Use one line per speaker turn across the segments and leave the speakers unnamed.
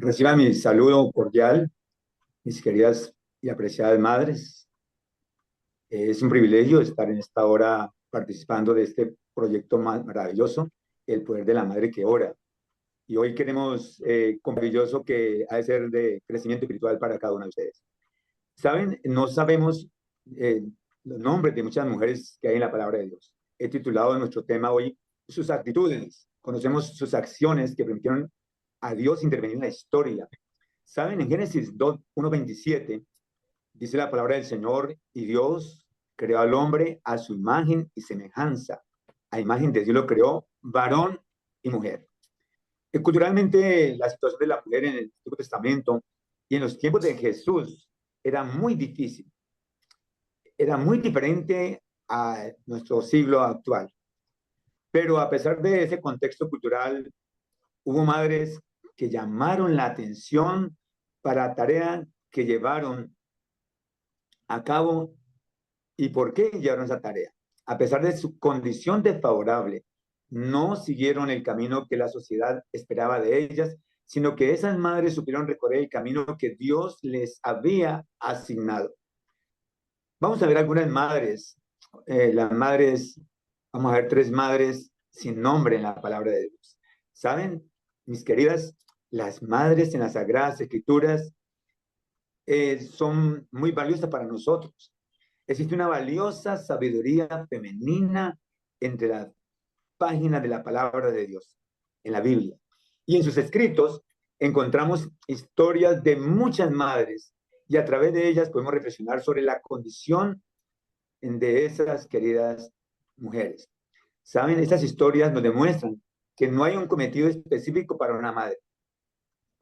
Reciban mi saludo cordial, mis queridas y apreciadas madres. Es un privilegio estar en esta hora participando de este proyecto maravilloso, El Poder de la Madre que Ora. Y hoy queremos con maravilloso que ha de ser de crecimiento espiritual para cada una de ustedes. ¿Saben? No sabemos eh, los nombres de muchas mujeres que hay en la palabra de Dios. He titulado nuestro tema hoy sus actitudes. Conocemos sus acciones que permitieron a Dios intervenir en la historia. ¿Saben? En Génesis 2, 1:27 dice la palabra del Señor: y Dios creó al hombre a su imagen y semejanza. A imagen de Dios lo creó, varón y mujer. Culturalmente, la situación de la mujer en el Antiguo Testamento y en los tiempos de Jesús era muy difícil, era muy diferente a nuestro siglo actual. Pero a pesar de ese contexto cultural, hubo madres que llamaron la atención para la tarea que llevaron a cabo. ¿Y por qué llevaron esa tarea? A pesar de su condición desfavorable, no siguieron el camino que la sociedad esperaba de ellas, sino que esas madres supieron recorrer el camino que Dios les había asignado. Vamos a ver algunas madres, las madres, vamos a ver tres madres sin nombre en la palabra de Dios. ¿Saben, mis queridas? Las madres en las Sagradas Escrituras son muy valiosas para nosotros. Existe una valiosa sabiduría femenina entre las páginas de la palabra de Dios, en la Biblia. Y en sus escritos encontramos historias de muchas madres y a través de ellas podemos reflexionar sobre la condición de esas queridas mujeres. ¿Saben? Estas historias nos demuestran que no hay un cometido específico para una madre.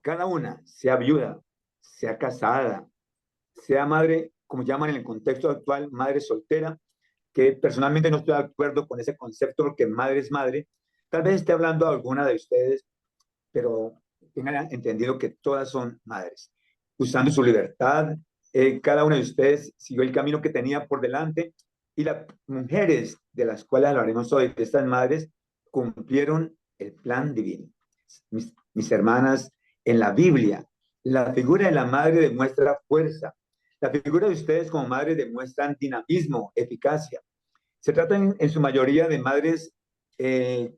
Cada una, sea viuda, sea casada, sea madre, como llaman en el contexto actual, madre soltera, que personalmente no estoy de acuerdo con ese concepto porque madre es madre. Tal vez esté hablando a alguna de ustedes, pero tengan entendido que todas son madres. Usando su libertad, cada una de ustedes siguió el camino que tenía por delante y las mujeres de las cuales hablaremos hoy, de estas madres, cumplieron el plan divino. Mis hermanas, en la Biblia, la figura de la madre demuestra fuerza. La figura de ustedes como madres demuestran dinamismo, eficacia. Se trata en su mayoría de madres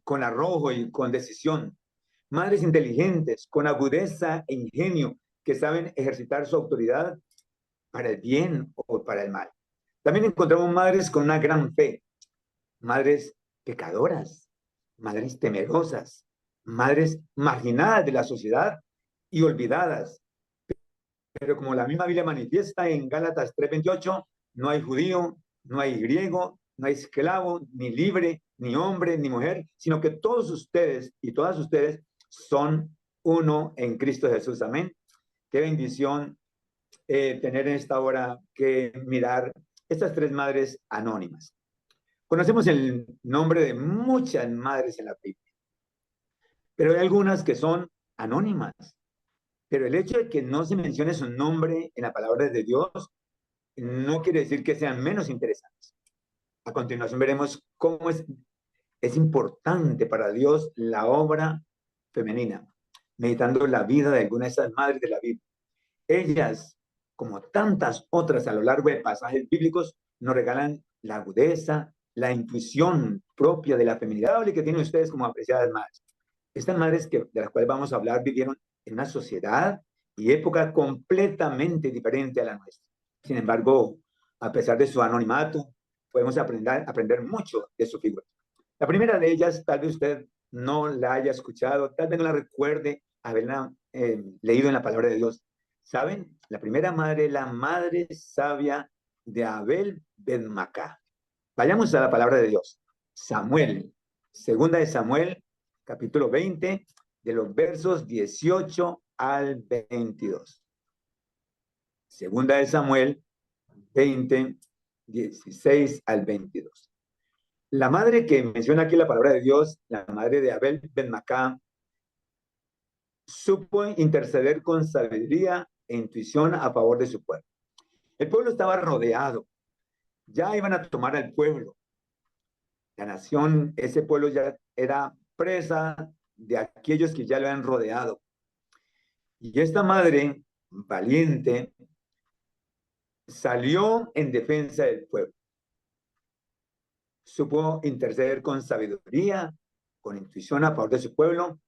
con arrojo y con decisión, madres inteligentes, con agudeza e ingenio, que saben ejercitar su autoridad para el bien o para el mal. También encontramos madres con una gran fe, madres pecadoras, madres temerosas, madres marginadas de la sociedad y olvidadas. Pero como la misma Biblia manifiesta en Gálatas 3:28, no hay judío, no hay griego, no hay esclavo, ni libre, ni hombre, ni mujer, sino que todos ustedes y todas ustedes son uno en Cristo Jesús. Amén. Qué bendición tener en esta hora que mirar estas tres madres anónimas. Conocemos el nombre de muchas madres en la Biblia, pero hay algunas que son anónimas. Pero el hecho de que no se mencione su nombre en la palabra de Dios no quiere decir que sean menos interesantes. A continuación veremos cómo es importante para Dios la obra femenina, meditando la vida de algunas de esas madres de la Biblia. Ellas, como tantas otras a lo largo de pasajes bíblicos, nos regalan la agudeza, la intuición propia de la feminidad que tienen ustedes como apreciadas madres. Estas madres de las cuales vamos a hablar vivieron en una sociedad y época completamente diferente a la nuestra. Sin embargo, a pesar de su anonimato, podemos aprender mucho de su figura. La primera de ellas, tal vez usted no la haya escuchado, tal vez no la recuerde haberla leído en la palabra de Dios. ¿Saben? La primera madre, la madre sabia de Abel Ben Macá. Vayamos a la palabra de Dios. Samuel, segunda de Samuel, capítulo 20, de los versos 18 al 22. Segunda de Samuel 20, 16 al 22. La madre que menciona aquí la palabra de Dios, la madre de Abel Ben Macá, supo interceder con sabiduría e intuición a favor de su pueblo. El pueblo estaba rodeado, ya iban a tomar al pueblo. La nación, ese pueblo ya era presa de aquellos que ya lo han rodeado. Y esta madre valiente salió en defensa del pueblo. Supo interceder con sabiduría, con intuición a favor de su pueblo,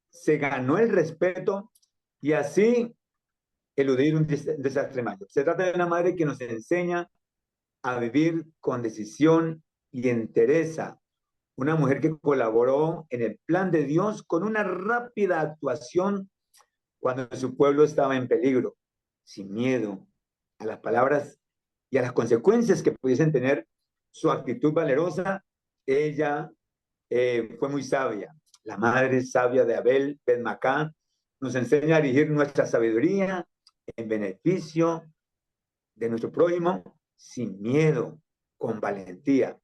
se ganó el respeto y así eludir un desastre mayor. Se trata de una madre que nos enseña a vivir con decisión y entereza. Una mujer que colaboró en el plan de Dios con una rápida actuación cuando su pueblo estaba en peligro, sin miedo a las palabras y a las consecuencias que pudiesen tener su actitud valerosa. Ella fue muy sabia. La madre sabia de Abel Ben Macá nos enseña a dirigir nuestra sabiduría en beneficio de nuestro prójimo sin miedo, con valentía.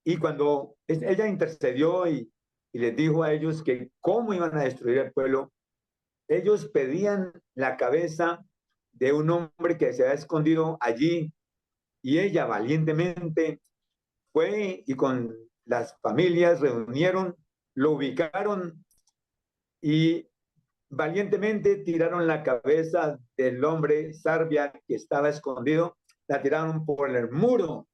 Y cuando ella intercedió y les dijo a ellos que cómo iban a destruir el pueblo, ellos pedían la cabeza de un hombre que se había escondido allí y ella valientemente fue y con las familias reunieron, lo ubicaron y valientemente tiraron la cabeza del hombre Sarvia que estaba escondido, la tiraron por el muro.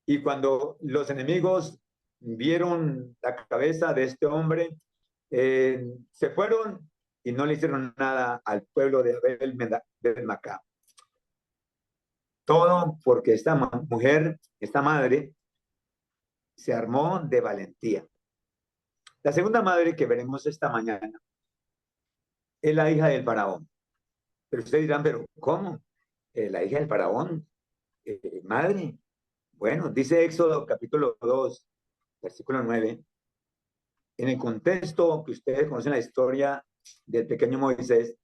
Y cuando los enemigos vieron la cabeza de este hombre, se fueron y no le hicieron nada al pueblo de Abel Macá. Todo porque esta mujer, esta madre, se armó de valentía. La segunda madre que veremos esta mañana es la hija del faraón. Pero ustedes dirán, ¿pero cómo? La hija del faraón, madre. Bueno, dice Éxodo capítulo 2, versículo 9. En el contexto que ustedes conocen la historia del pequeño Moisés,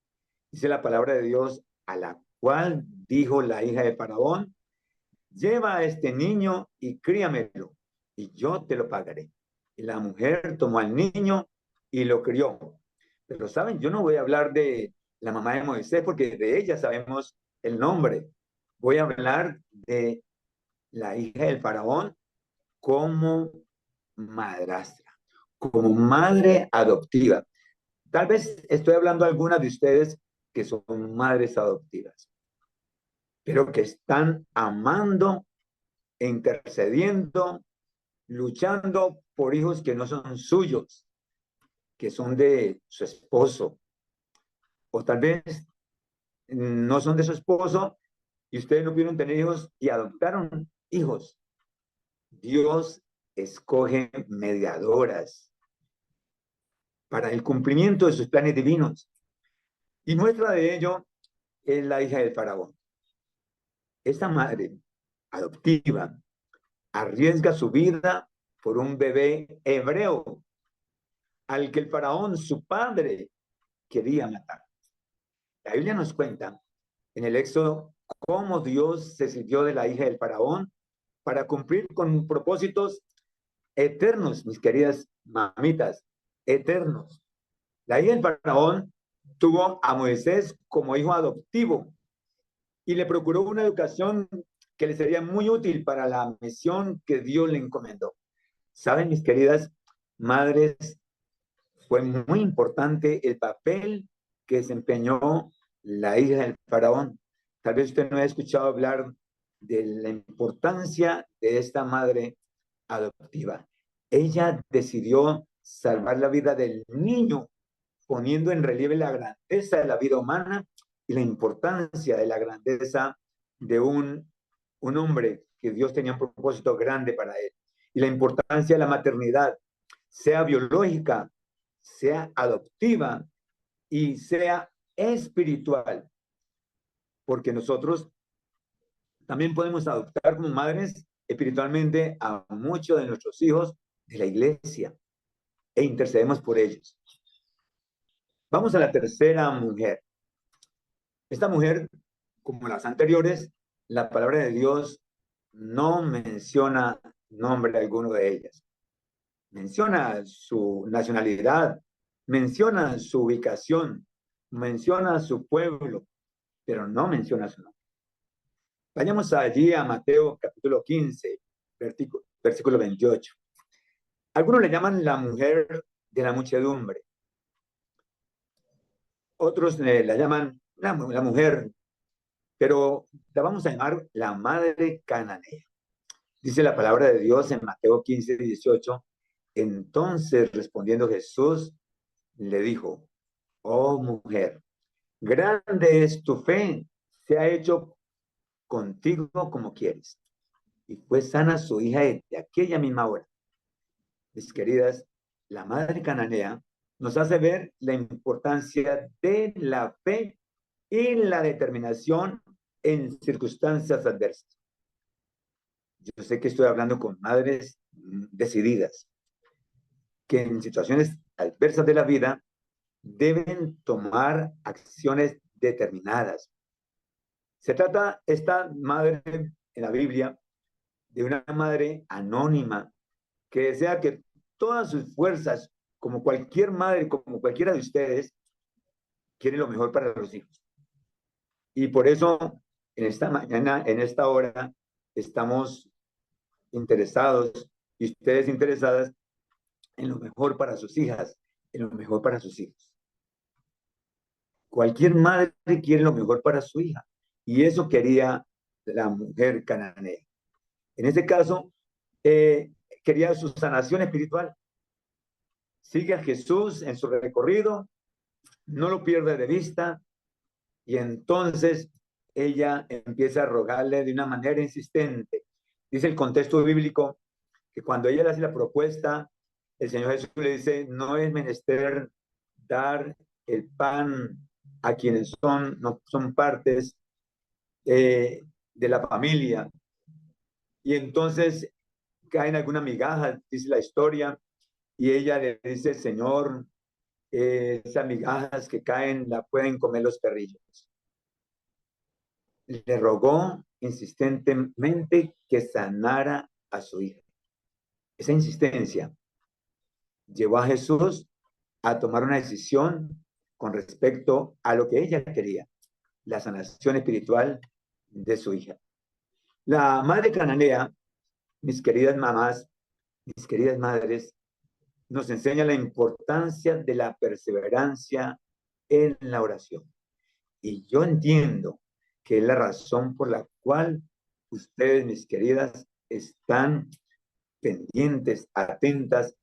dice la palabra de Dios, a la cual dijo la hija de faraón, lleva a este niño y críamelo, y yo te lo pagaré. Y la mujer tomó al niño y lo crió. Pero saben, yo no voy a hablar de la mamá de Moisés porque de ella sabemos el nombre. Voy a hablar de la hija del faraón como madrastra, como madre adoptiva. Tal vez estoy hablando a algunas de ustedes que son madres adoptivas, pero que están amando e intercediendo, luchando por hijos que no son suyos, que son de su esposo, o tal vez no son de su esposo y ustedes no pudieron tener hijos y adoptaron hijos. Dios escoge mediadoras para el cumplimiento de sus planes divinos. Y muestra de ello es la hija del faraón. Esta madre adoptiva arriesga su vida por un bebé hebreo al que el faraón, su padre, quería matar. La Biblia nos cuenta en el Éxodo cómo Dios se sirvió de la hija del faraón para cumplir con propósitos eternos, mis queridas mamitas, eternos. La hija del faraón tuvo a Moisés como hijo adoptivo y le procuró una educación que le sería muy útil para la misión que Dios le encomendó. Saben, mis queridas madres, fue muy importante el papel que desempeñó la hija del faraón. Tal vez usted no haya escuchado hablar de la importancia de esta madre adoptiva. Ella decidió salvar la vida del niño, poniendo en relieve la grandeza de la vida humana y la importancia de la grandeza de un hombre que Dios tenía un propósito grande para él. Y la importancia de la maternidad, sea biológica, sea adoptiva y sea espiritual, porque nosotros también podemos adoptar como madres espiritualmente a muchos de nuestros hijos de la iglesia e intercedemos por ellos. Vamos a la tercera mujer. Esta mujer, como las anteriores, la palabra de Dios no menciona nombre alguno de ellas. Menciona su nacionalidad, menciona su ubicación, menciona su pueblo, pero no menciona su nombre. Vayamos allí a Mateo capítulo 15, versículo 28. Algunos le llaman la mujer de la muchedumbre. Otros la llaman la mujer, pero la vamos a llamar la madre cananea. Dice la palabra de Dios en Mateo 15:18. Entonces respondiendo Jesús le dijo, oh mujer, grande es tu fe, se ha hecho contigo como quieres. Y fue sana su hija de aquella misma hora. Mis queridas, la madre cananea nos hace ver la importancia de la fe y la determinación en circunstancias adversas. Yo sé que estoy hablando con madres decididas, que en situaciones adversas de la vida deben tomar acciones determinadas. Se trata esta madre en la Biblia de una madre anónima que desea que todas sus fuerzas, como cualquier madre, como cualquiera de ustedes, quiere lo mejor para los hijos. Y por eso en esta mañana, en esta hora, estamos interesados y ustedes interesadas en lo mejor para sus hijas, en lo mejor para sus hijos. Cualquier madre quiere lo mejor para su hija. Y eso quería la mujer cananea. En este caso, quería su sanación espiritual. Sigue a Jesús en su recorrido, no lo pierde de vista, y entonces ella empieza a rogarle de una manera insistente. Dice el contexto bíblico que cuando ella le hace la propuesta, el Señor Jesús le dice, no es menester dar el pan a quienes no son partes de la familia. Y entonces caen algunas migajas, dice la historia, y ella le dice, Señor, esas migajas que caen la pueden comer los perrillos. Le rogó insistentemente que sanara a su hija. Esa insistencia llevó a Jesús a tomar una decisión con respecto a lo que ella quería, la sanación espiritual de su hija. La madre cananea, mis queridas mamás, mis queridas madres, nos enseña la importancia de la perseverancia en la oración. Y yo entiendo que es la razón por la cual ustedes, mis queridas, están pendientes, atentas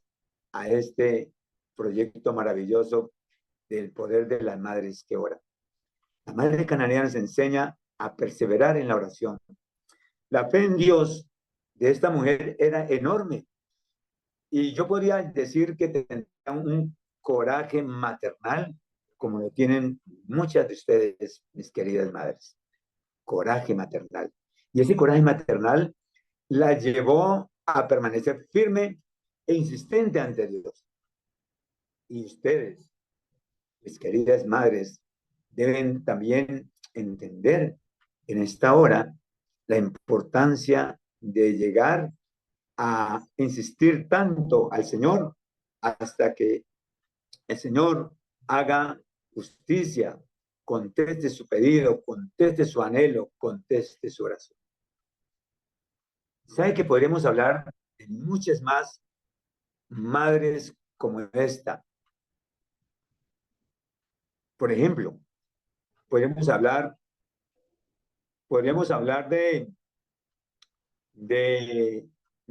a este proyecto maravilloso del poder de las madres que oran. La madre cananea nos enseña a perseverar en la oración. La fe en Dios de esta mujer era enorme. Y yo podría decir que tenía un coraje maternal, como lo tienen muchas de ustedes, mis queridas madres. Coraje maternal. Y ese coraje maternal la llevó a permanecer firme e insistente ante Dios. Y ustedes, mis queridas madres, deben también entender en esta hora la importancia de llegar a insistir tanto al Señor hasta que el Señor haga justicia, conteste su pedido, conteste su anhelo, conteste su oración. ¿Sabe que podríamos hablar de muchas más madres como esta? Por ejemplo, podríamos hablar, podríamos hablar de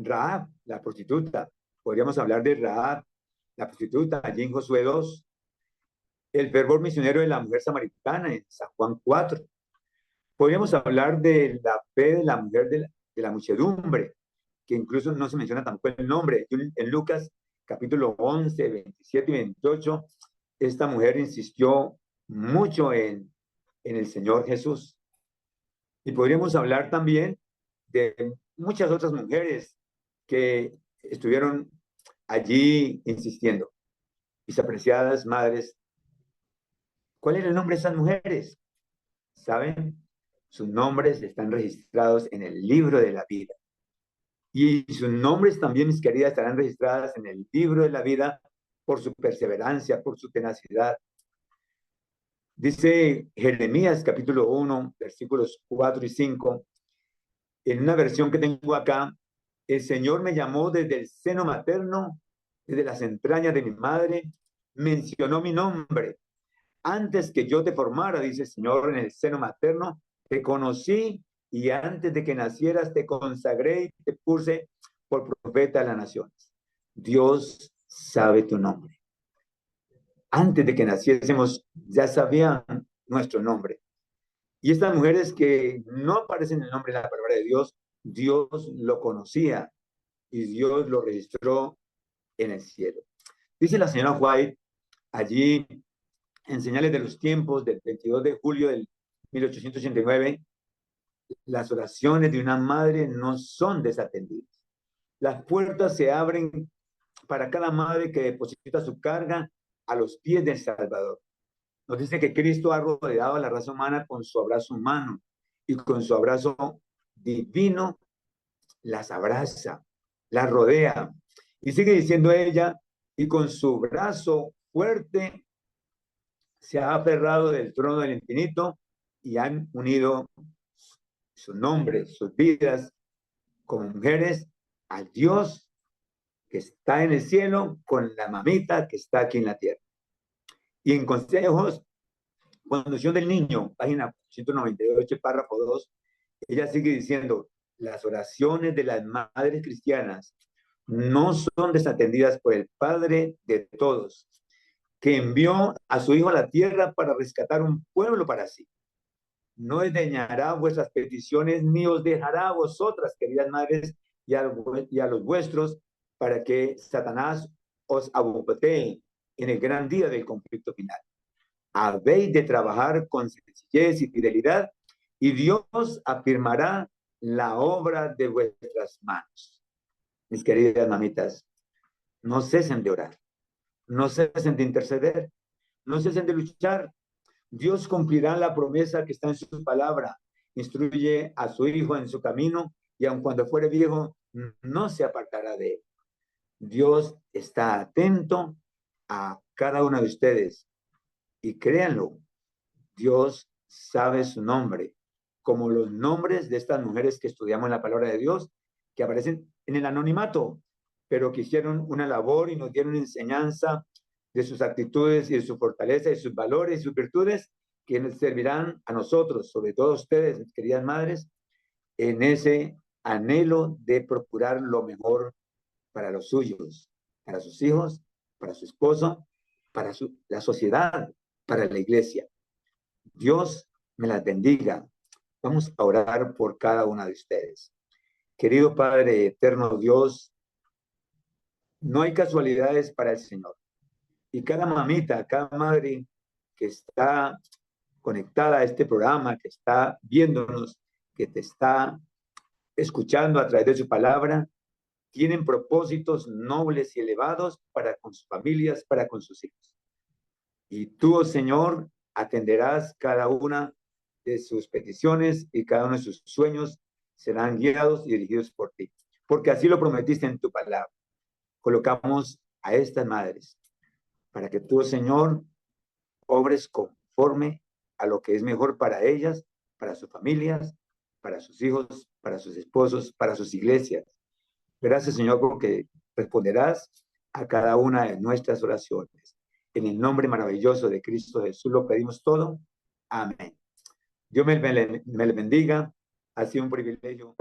Rahab, la prostituta. Podríamos hablar de Rahab, la prostituta, allí en Josué 2. El fervor misionero de la mujer samaritana en San Juan 4. Podríamos hablar de la fe de la mujer de la muchedumbre, que incluso no se menciona tampoco el nombre. En Lucas capítulo 11, 27 y 28, esta mujer insistió mucho en el Señor Jesús. Y podríamos hablar también de muchas otras mujeres que estuvieron allí insistiendo. Mis apreciadas madres, ¿cuál era el nombre de esas mujeres? ¿Saben? Sus nombres están registrados en el libro de la vida. Y sus nombres también, mis queridas, estarán registradas en el libro de la vida por su perseverancia, por su tenacidad. Dice Jeremías capítulo 1, versículos 4 y 5, en una versión que tengo acá, el Señor me llamó desde el seno materno, desde las entrañas de mi madre, mencionó mi nombre. Antes que yo te formara, dice el Señor, en el seno materno, te conocí y antes de que nacieras te consagré y te puse por profeta de las naciones. Dios sabe tu nombre. Antes de que naciésemos, ya sabían nuestro nombre. Y estas mujeres que no aparecen el nombre en la palabra de Dios, Dios lo conocía y Dios lo registró en el cielo. Dice la señora White allí en Señales de los Tiempos del 22 de julio del 1889, las oraciones de una madre no son desatendidas. Las puertas se abren para cada madre que deposita su carga a los pies del Salvador. Nos dice que Cristo ha rodeado a la raza humana con su abrazo humano y con su abrazo divino las abraza, las rodea. Y sigue diciendo ella, y con su brazo fuerte se ha aferrado del trono del infinito y han unido su nombre, sus vidas como mujeres al Dios que está en el cielo con la mamita que está aquí en la tierra. Y en Consejos, Conducción del Niño, página 198, párrafo 2, ella sigue diciendo, las oraciones de las madres cristianas no son desatendidas por el Padre de todos, que envió a su Hijo a la tierra para rescatar un pueblo para sí. No desdeñará vuestras peticiones, ni os dejará a vosotras, queridas madres, y a los vuestros, para que Satanás os abofetee en el gran día del conflicto final. Habéis de trabajar con sencillez y fidelidad, y Dios afirmará la obra de vuestras manos. Mis queridas mamitas, no cesen de orar, no cesen de interceder, no cesen de luchar. Dios cumplirá la promesa que está en su palabra. Instruye a su hijo en su camino y aun cuando fuere viejo, no se apartará de él. Dios está atento a cada una de ustedes y créanlo, Dios sabe su nombre, como los nombres de estas mujeres que estudiamos en la palabra de Dios, que aparecen en el anonimato, pero que hicieron una labor y nos dieron enseñanza de sus actitudes y de su fortaleza y sus valores y sus virtudes que nos servirán a nosotros, sobre todo a ustedes, queridas madres, en ese anhelo de procurar lo mejor para los suyos, para sus hijos, para su esposo, para la sociedad, para la iglesia. Dios me las bendiga. Vamos a orar por cada una de ustedes. Querido Padre eterno Dios, no hay casualidades para el Señor. Y cada mamita, cada madre que está conectada a este programa, que está viéndonos, que te está escuchando a través de su palabra, tienen propósitos nobles y elevados para con sus familias, para con sus hijos. Y tú, oh Señor, atenderás cada una de sus peticiones y cada uno de sus sueños serán guiados y dirigidos por ti. Porque así lo prometiste en tu palabra. Colocamos a estas madres para que tú, Señor, obres conforme a lo que es mejor para ellas, para sus familias, para sus hijos, para sus esposos, para sus iglesias. Gracias, Señor, porque responderás a cada una de nuestras oraciones. En el nombre maravilloso de Cristo Jesús lo pedimos todo. Amén. Dios me bendiga. Ha sido un privilegio.